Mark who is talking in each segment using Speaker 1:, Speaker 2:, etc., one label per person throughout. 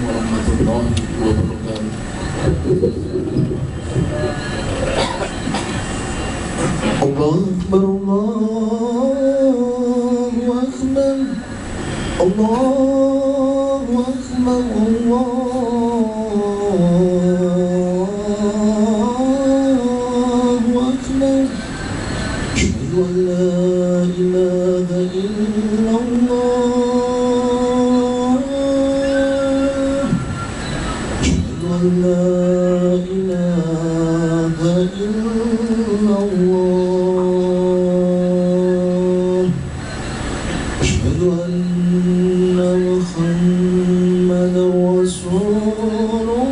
Speaker 1: warahmatullahi wabarakatuh. Allahu Akbar, Allahu Akbar, Allahu Akbar, Allahu Akbar. Asyhadu an la ilaha illallah, asyhadu an la ilaha illallah, asyhadu anna Muhammadar Rasulullah,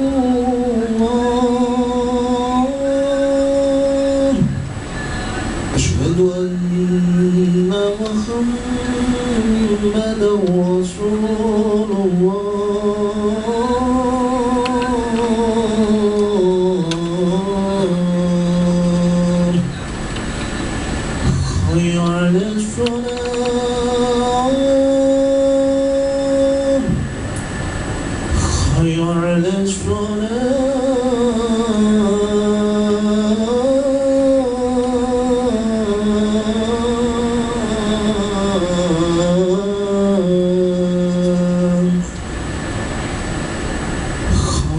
Speaker 1: asyhadu anna Muhammadar Rasulullah. Hayya 'alas salah, hayya 'alas salah,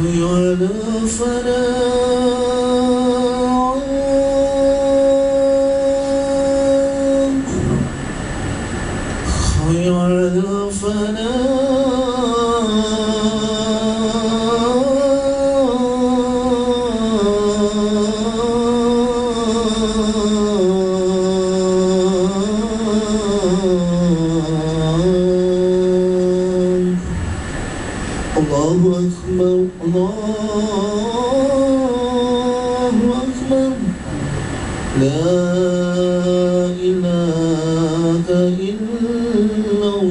Speaker 1: hayya 'alal falah, hayya 'alal Allahu Akbar, Allahu Akbar, la ilaha illallah.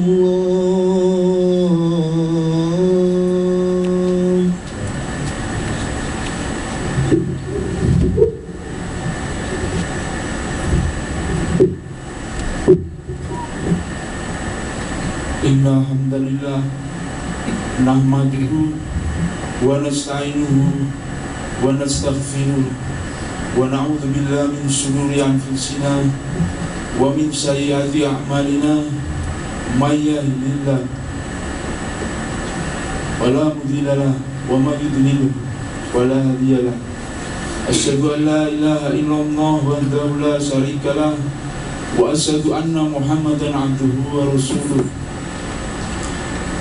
Speaker 1: Inna hamdalillah nahmaduhu wa nasta'inuhu wa nastaghfiruh wa na'udzu billahi min shururi anfusina wa min sayyiati a'malina, may yahdihillahu fala mudilla lahu wa may yudlil fala hadiya lahu. Asyhadu an la ilaha illallah wahdahu la syarika lahu wa asyhadu anna Muhammadan 'abduhu wa rasuluh.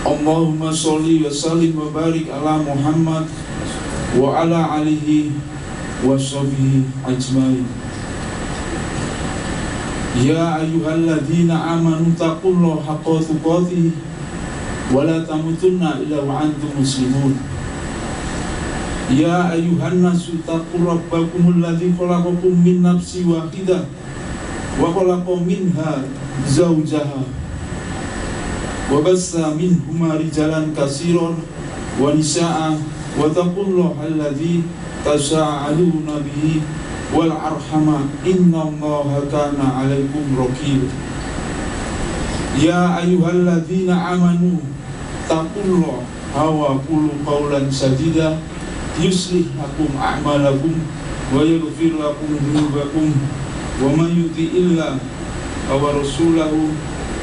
Speaker 1: Allahumma sholli wa sallim wa barik ala Muhammad wa ala alihi wa sahbihi ajmain. Ya ayyuhalladzina amanu taqullaha haqqa tuqatih wa la tamutunna illa wa antum muslimun. Ya ayyuhan nasu taqu rabbakumul ladzi khalaqakum min nafsin wahidah wa khalaqa minha zawjaha wa bassa minhuma rijalan katsiran wa nisaa wa taqullaha alladzi tasaaluna bihi wal arhama innallaha kana 'alaikum raqib. Ya ayyuhalladzina amanu taqullaha wa qulu qawlan sadida yuslih lakum a'malakum wa yaghfir lakum dhunubakum wa may yuti'illah wa rasulahu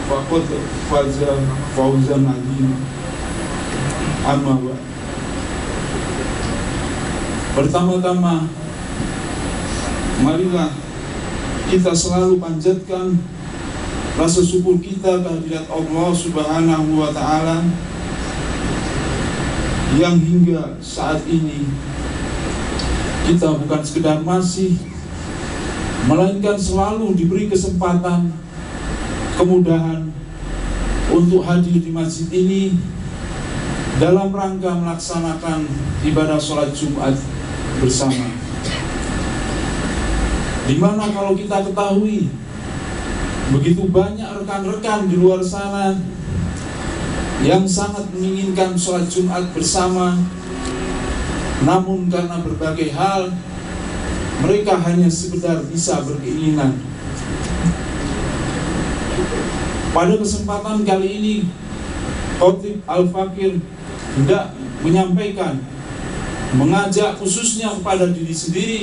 Speaker 1: faqad faza fawzan 'azima. Amma ba'd. Pertama-tama, marilah kita selalu panjatkan rasa syukur kita kehadirat Allah Subhanahu wa Ta'ala yang hingga saat ini kita bukan sekedar masih, melainkan selalu diberi kesempatan, kemudahan untuk hadir di masjid ini dalam rangka melaksanakan ibadah sholat Jumat bersama. Dimana kalau kita ketahui begitu banyak rekan-rekan di luar sana yang sangat menginginkan sholat Jumat bersama, namun karena berbagai hal mereka hanya sekedar bisa berkeinginan. Pada kesempatan kali ini, Khatib Al-Fakir hendak menyampaikan, mengajak khususnya kepada diri sendiri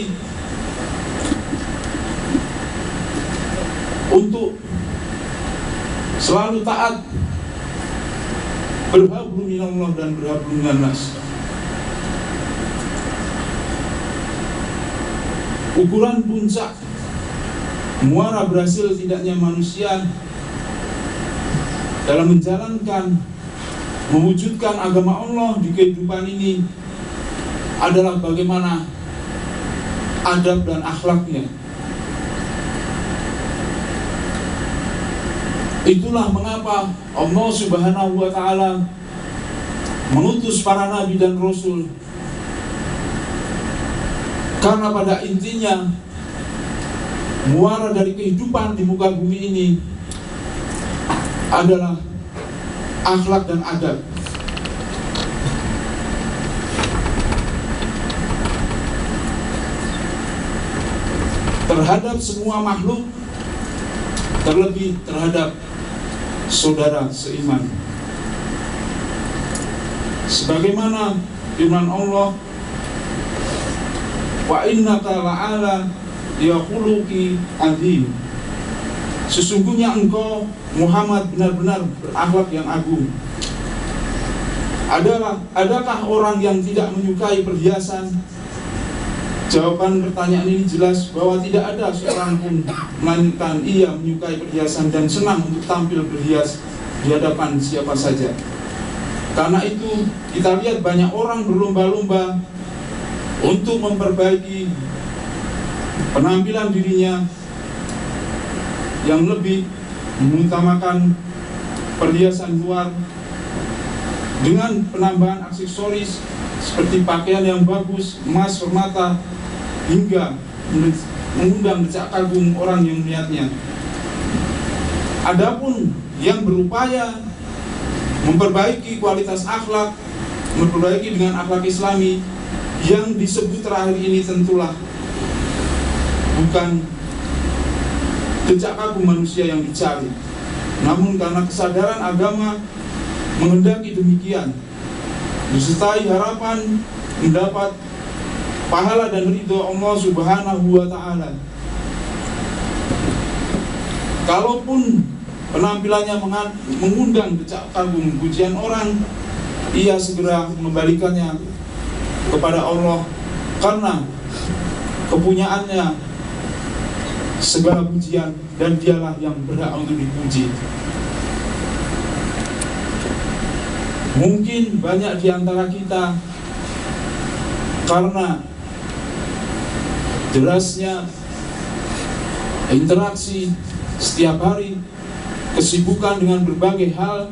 Speaker 1: untuk selalu taat, berhablum minallah dan berhablum minannas. Ukuran puncak muara berhasil tidaknya manusia dalam menjalankan, mewujudkan agama Allah di kehidupan ini adalah bagaimana adab dan akhlaknya. Itulah mengapa Allah Subhanahu wa Ta'ala mengutus para nabi dan rasul, karena pada intinya muara dari kehidupan di muka bumi ini adalah akhlak dan adab. Terhadap semua makhluk, terlebih terhadap saudara seiman. Sebagaimana firman Allah, wa innaka la'ala khuluqin azim. Sesungguhnya engkau Muhammad benar-benar berakhlak yang agung. Adakah orang yang tidak menyukai perhiasan? Jawaban pertanyaan ini jelas bahwa tidak ada seorang pun, melainkan ia menyukai perhiasan dan senang untuk tampil berhias di hadapan siapa saja. Karena itu kita lihat banyak orang berlomba-lomba untuk memperbaiki penampilan dirinya, yang lebih mengutamakan perhiasan luar dengan penambahan aksesoris seperti pakaian yang bagus, emas, permata, hingga mengundang decak kagum orang yang melihatnya. Adapun yang berupaya memperbaiki kualitas akhlak, memperbaiki dengan akhlak Islami, yang disebut terakhir ini tentulah bukan decak kagum manusia yang dicari, namun karena kesadaran agama menghendaki demikian, disertai harapan mendapat pahala dan ridho Allah Subhanahu wa Ta'ala. Kalaupun penampilannya mengundang decak kagum, pujian orang, ia segera mengembalikannya kepada Allah, karena kepunyaannya segala pujian dan dialah yang berhak untuk dipuji. Mungkin banyak di antara kita karena derasnya interaksi setiap hari, kesibukan dengan berbagai hal,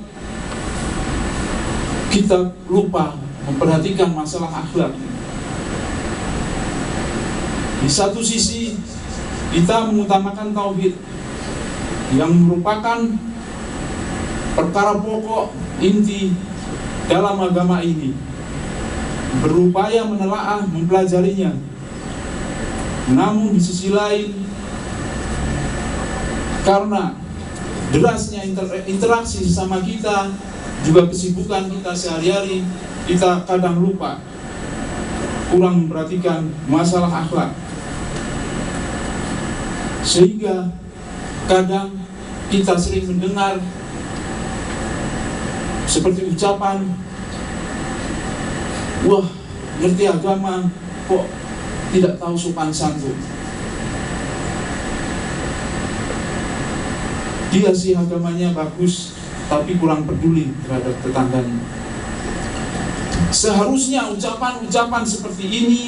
Speaker 1: kita lupa memperhatikan masalah akhlak. Di satu sisi kita mengutamakan tauhid yang merupakan perkara pokok inti dalam agama ini, berupaya menelaah, mempelajarinya. Namun di sisi lain, karena derasnya interaksi sesama kita, juga kesibukan kita sehari-hari, kita kadang lupa, kurang memperhatikan masalah akhlak. Sehingga kadang kita sering mendengar seperti ucapan, wah, ngerti agama kok tidak tahu sopan santun. Dia sih agamanya bagus, tapi kurang peduli terhadap tetangganya. Seharusnya ucapan-ucapan seperti ini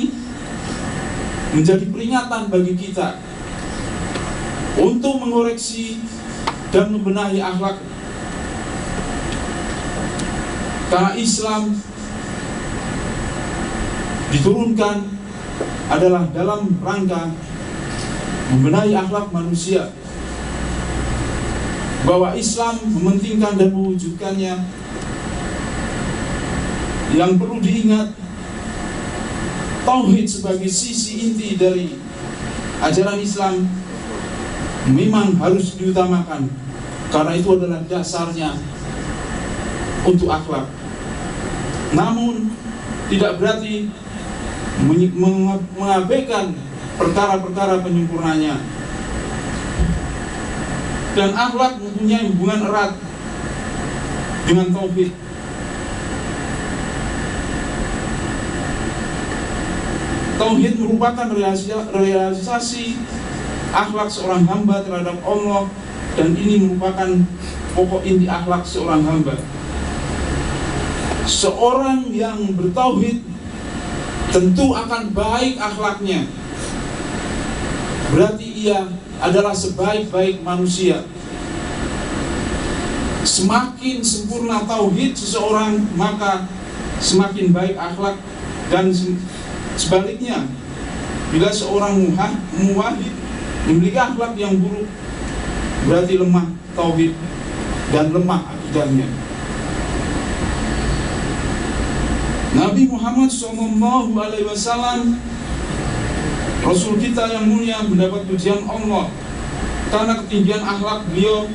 Speaker 1: menjadi peringatan bagi kita untuk mengoreksi dan membenahi akhlak. Karena Islam diturunkan adalah dalam rangka membenahi akhlak manusia, bahwa Islam mementingkan dan mewujudkannya. Yang perlu diingat, tauhid sebagai sisi inti dari ajaran Islam memang harus diutamakan, karena itu adalah dasarnya untuk akhlak. Namun tidak berarti mengabaikan perkara-perkara penyempurnanya. Dan akhlak mempunyai hubungan erat dengan tauhid. Tauhid merupakan realisasi akhlak seorang hamba terhadap Allah, dan ini merupakan pokok inti akhlak seorang hamba. Seorang yang bertauhid tentu akan baik akhlaknya, berarti ia adalah sebaik-baik manusia. Semakin sempurna tauhid seseorang, maka semakin baik akhlak. Dan sebaliknya, bila seorang muwahhid memiliki akhlak yang buruk, berarti lemah tauhid dan lemah akidahnya. Nabi Muhammad SAW, Rasul kita yang mulia, mendapat pujian Allah karena ketinggian akhlak beliau,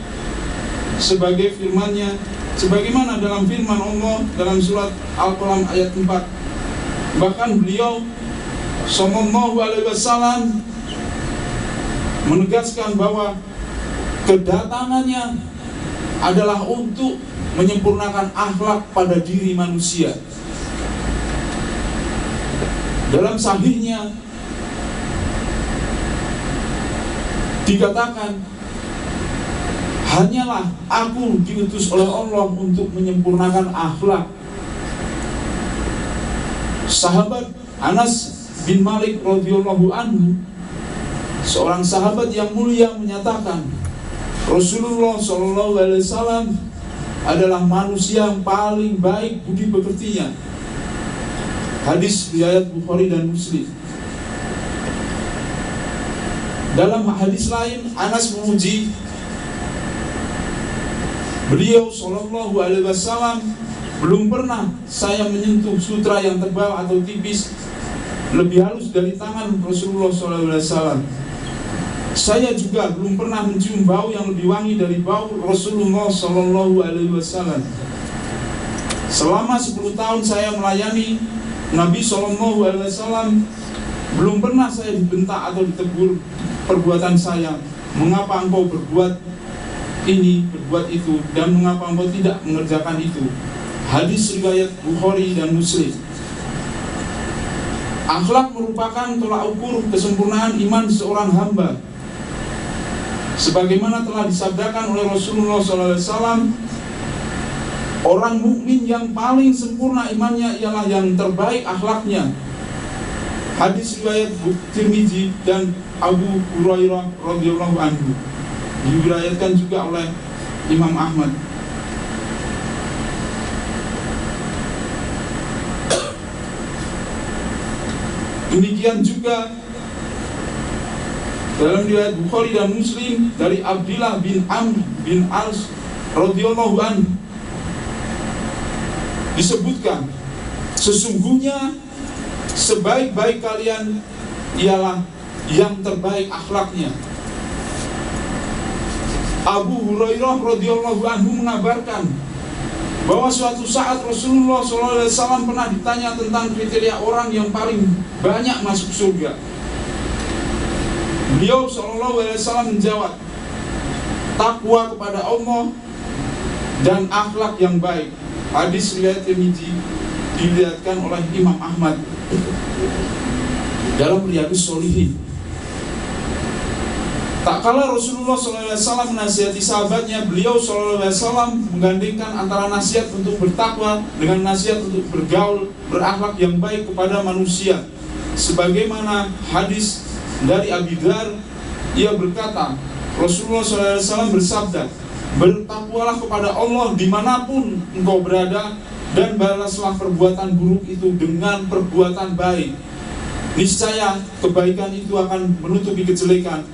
Speaker 1: sebagai firman-Nya, sebagaimana dalam firman Allah dalam surat Al-Qalam ayat 4. Bahkan beliau SAW menegaskan bahwa kedatangannya adalah untuk menyempurnakan akhlak pada diri manusia. Dalam sahihnya dikatakan, hanyalah aku diutus oleh Allah untuk menyempurnakan akhlak. Sahabat Anas bin Malik radhiyallahu anhu, seorang sahabat yang mulia, menyatakan Rasulullah SAW adalah manusia yang paling baik budi pekertinya. Hadis riwayat Bukhari dan Muslim. Dalam hadis lain, Anas memuji beliau SAW, belum pernah saya menyentuh sutra yang tebal atau tipis lebih halus dari tangan Rasulullah SAW. Saya juga belum pernah mencium bau yang lebih wangi dari bau Rasulullah SAW. Selama 10 tahun saya melayani Nabi SAW, belum pernah saya dibentak atau ditegur perbuatan saya. Mengapa engkau berbuat ini, berbuat itu, dan mengapa engkau tidak mengerjakan itu? Hadis riwayat Bukhari dan Muslim. Akhlak merupakan tolak ukur kesempurnaan iman seorang hamba. Sebagaimana telah disabdakan oleh Rasulullah SAW, orang mukmin yang paling sempurna imannya ialah yang terbaik akhlaknya. Hadis riwayat Tirmidzi dan Abu Hurairah radhiyallahu anhu, diriwayatkan juga oleh Imam Ahmad. Demikian juga dalam riwayat Bukhari dan Muslim dari Abdullah bin Amr bin As radhiyallahu anhu disebutkan, sesungguhnya sebaik-baik kalian ialah yang terbaik akhlaknya. Abu Hurairah radhiyallahu anhu mengabarkan bahwa suatu saat Rasulullah SAW pernah ditanya tentang kriteria orang yang paling banyak masuk surga. Beliau SAW menjawab, takwa kepada Allah dan akhlak yang baik. Hadis riwayat Tirmidzi, diriwayatkan oleh Imam Ahmad dalam Riyadhus Shalihin. Tak kala Rasulullah SAW menasihati sahabatnya, beliau SAW menggandengkan antara nasihat untuk bertakwa dengan nasihat untuk bergaul, berakhlak yang baik kepada manusia. Sebagaimana hadis dari Abi Dzar, ia berkata, Rasulullah SAW bersabda, bertakwalah kepada Allah dimanapun engkau berada, dan balaslah perbuatan buruk itu dengan perbuatan baik. Niscaya kebaikan itu akan menutupi kejelekan.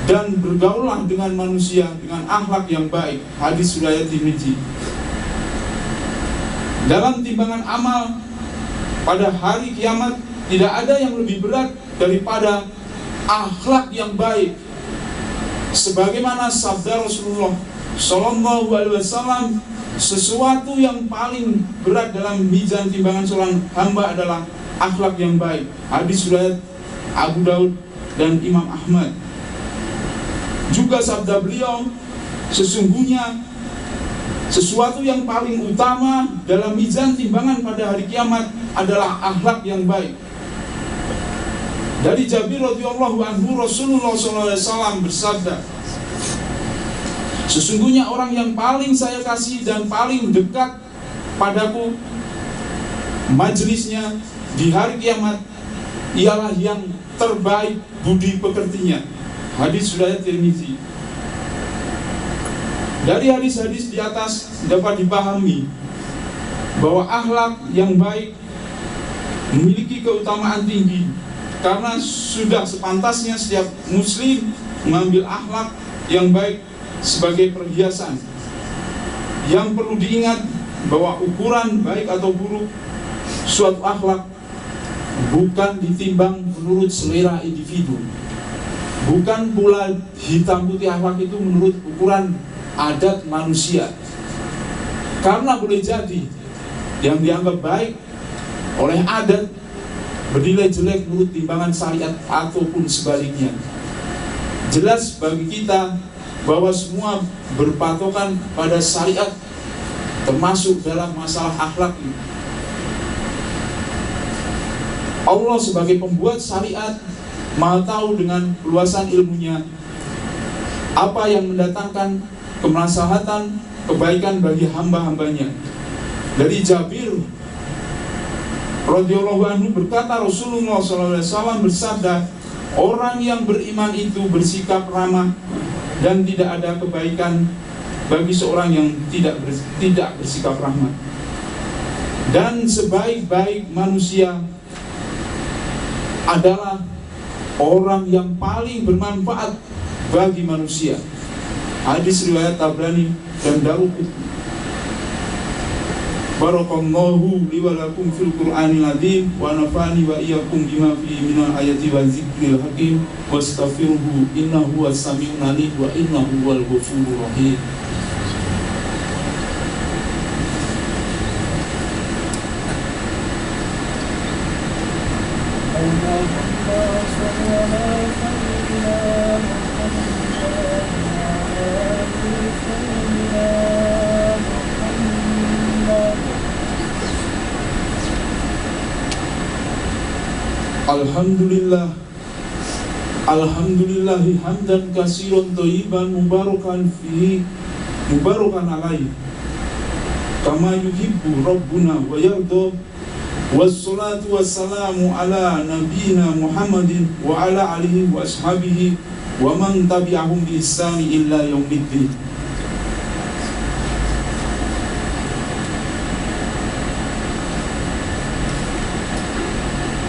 Speaker 1: Dan bergaullah dengan manusia dengan akhlak yang baik. Hadis riwayat Tirmidzi. Dalam timbangan amal pada hari kiamat, tidak ada yang lebih berat daripada akhlak yang baik. Sebagaimana sabda Rasulullah SAW, sesuatu yang paling berat dalam mizan timbangan seorang hamba adalah akhlak yang baik. Hadis riwayat Abu Daud dan Imam Ahmad. Juga sabda beliau, sesungguhnya sesuatu yang paling utama dalam mizan timbangan pada hari kiamat adalah akhlak yang baik. Dari Jabir radhiyallahu anhu, Rasulullah SAW bersabda, sesungguhnya orang yang paling saya kasih dan paling dekat padaku majelisnya di hari kiamat ialah yang terbaik budi pekertinya. Hadis riwayat Tirmizi. Dari hadis-hadis di atas dapat dipahami bahwa akhlak yang baik memiliki keutamaan tinggi, karena sudah sepantasnya setiap muslim mengambil akhlak yang baik sebagai perhiasan. Yang perlu diingat bahwa ukuran baik atau buruk suatu akhlak bukan ditimbang menurut selera individu. Bukan pula hitam putih akhlak itu menurut ukuran adat manusia. Karena boleh jadi yang dianggap baik oleh adat bernilai jelek menurut timbangan syariat ataupun sebaliknya. Jelas bagi kita bahwa semua berpatokan pada syariat, termasuk dalam masalah akhlak ini. Allah sebagai pembuat syariat Maha tahu dengan luasan ilmunya apa yang mendatangkan kemaslahatan, kebaikan bagi hamba-hambanya. Dari Jabir radhiyallahu anhu berkata, Rasulullah SAW bersabda, orang yang beriman itu bersikap ramah dan tidak ada kebaikan bagi seorang yang tidak bersikap ramah. Dan sebaik-baik manusia adalah orang yang paling bermanfaat bagi manusia. Hadis riwayat Tabrani dan Daruqutni. Barakallahu li wa lakum fil Qur'anil azim wa nafa'ani wa iyyakum bima fihi minal ayati wa dzikril hakim wastaghfiruhu innahu was-sami'un alim wa innahu huwal ghafurur rahim. Alhamdulillah, alhamdulillahi hamdan katsiran thayyiban mubarakan fihi mubarakan alaihi kama yuhibbu rabbuna wa yarda. Wassalatu wassalamu ala nabiyyina Muhammadin wa ala alihi wa ashabihi wa man tabi'ahum bi ihsani illa yaumiddin.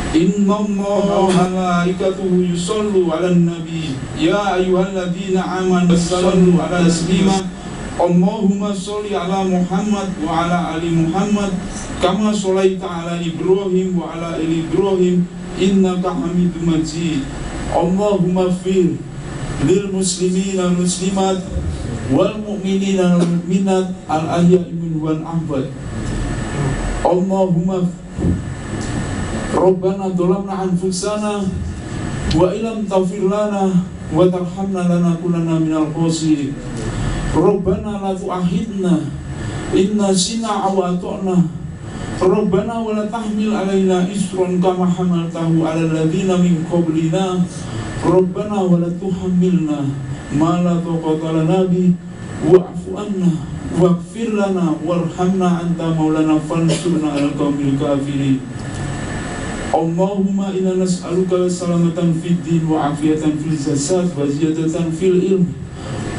Speaker 1: Inna Allaha wa malaikatahu yusallu 'alan nabi ya ayyuhalladzina amanu sallu 'alaihi taslima. Allahumma sholli 'ala Muhammad wa 'ala ali Muhammad kama sholaita 'ala Ibrahim wa 'ala ali Ibrahim innaka Hamidum Majid. Allahumma ighfir lil muslimina wal muslimat wal mu'minina wal mu'minat al ahya'i minhum wal amwat. Allahumma Rabbana dhalamna anfusana wa illam taghfir lana wa tarhamna lanakunanna minal khasirin. Rabbana la tu'akhidna inna sina aw ata'na. Rabbana wa la tahmil alaina isran kama hamaltahu 'alal ladzina min qablina. Rabbana wa la tuhammilna ma la taqata lana bi wa'fu anna waghfir lana warhamna anta maulana fansurna 'alal qaumil kafirin. Allahumma inna nas'aluka salamatan fid din wa afiyatan fil jasad wa ziyadatan fil ilm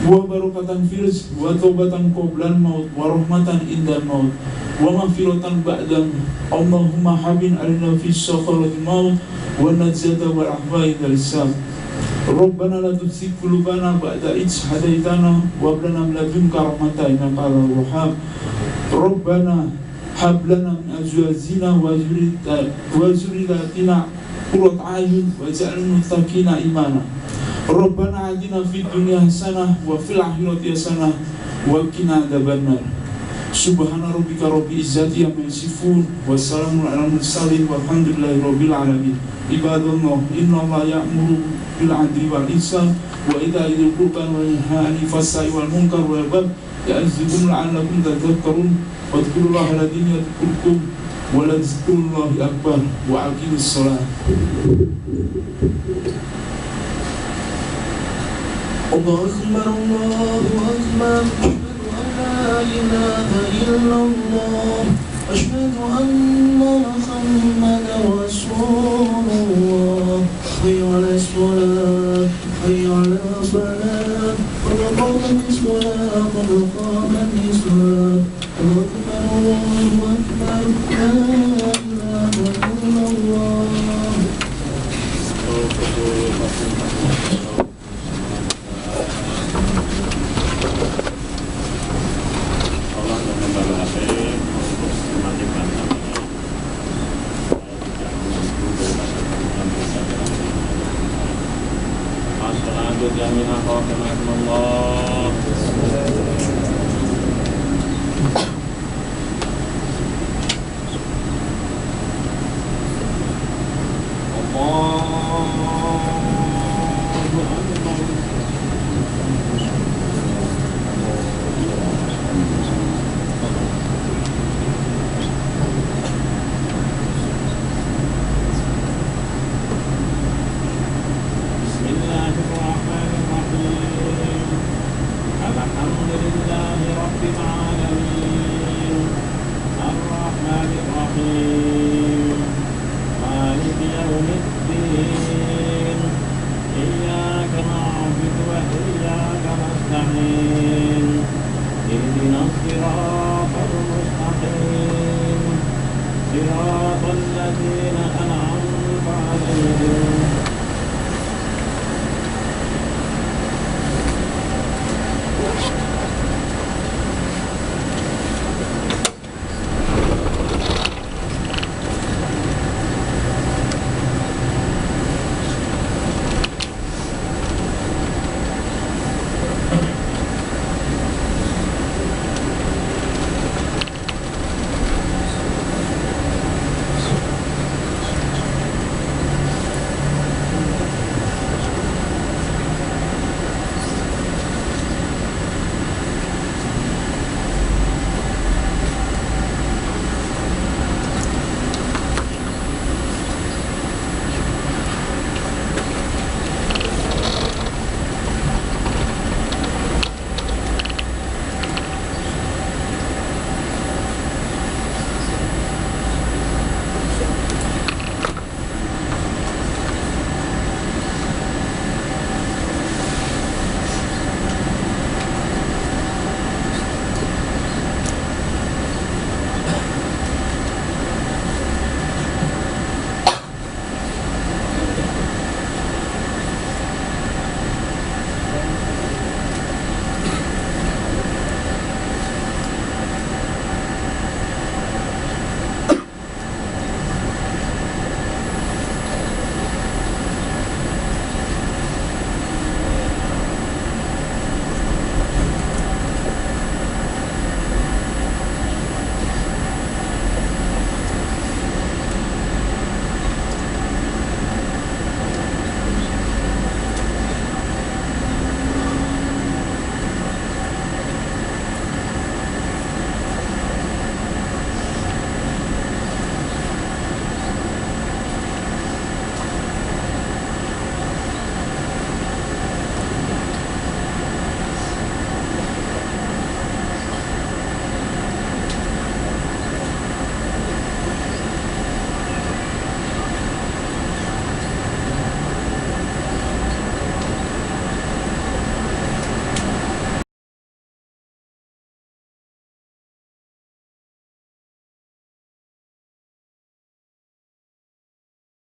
Speaker 1: wa barakatan fil rizq wa taubatan qoblal maut wa rahmatan indal maut wa maghfiratan ba'dal. Allahumma habin alina fi sakaratil maut wa najata wal ahwai dal hisab. Rabbana la tuzigh qulubana ba'da idh hadaitana wa hab lana min ladunka rahmatan innaka antal wahhab. Rabbana hab lana min azwajina wa dhurriyyatina qurrata a'yun waj'alna muttaqina imana. Rabbana atina fid dunya hasanah wa fil akhirati hasanah wa qina adzabannar. Subhana rabbika rabbil izzati amma yasifun, wassalamun alal mursalin, walhamdulillahi rabbil alamin. Ibadallah, innallaha ya'muru bil 'adli wal ihsan wa ita'i dzil qurba wa yanha 'anil fahsya'i wal munkar wal baghi ya'idzukum la'allakum tadhakkarun. Wadhkurullaha alladzi yadhkurukum wa la dzikrullahi akbar wa aqimus shalah. Allahu akbar, Allahu akbar. لا إله إلا الله أشهد أن محمدا رسول الله حي على الصلاة حي على الصلاة قد قامت الصلاة قد قامت الصلاة الله أكبر لا إله إلا الله.
Speaker 2: صراط الذين أنعمت عليهم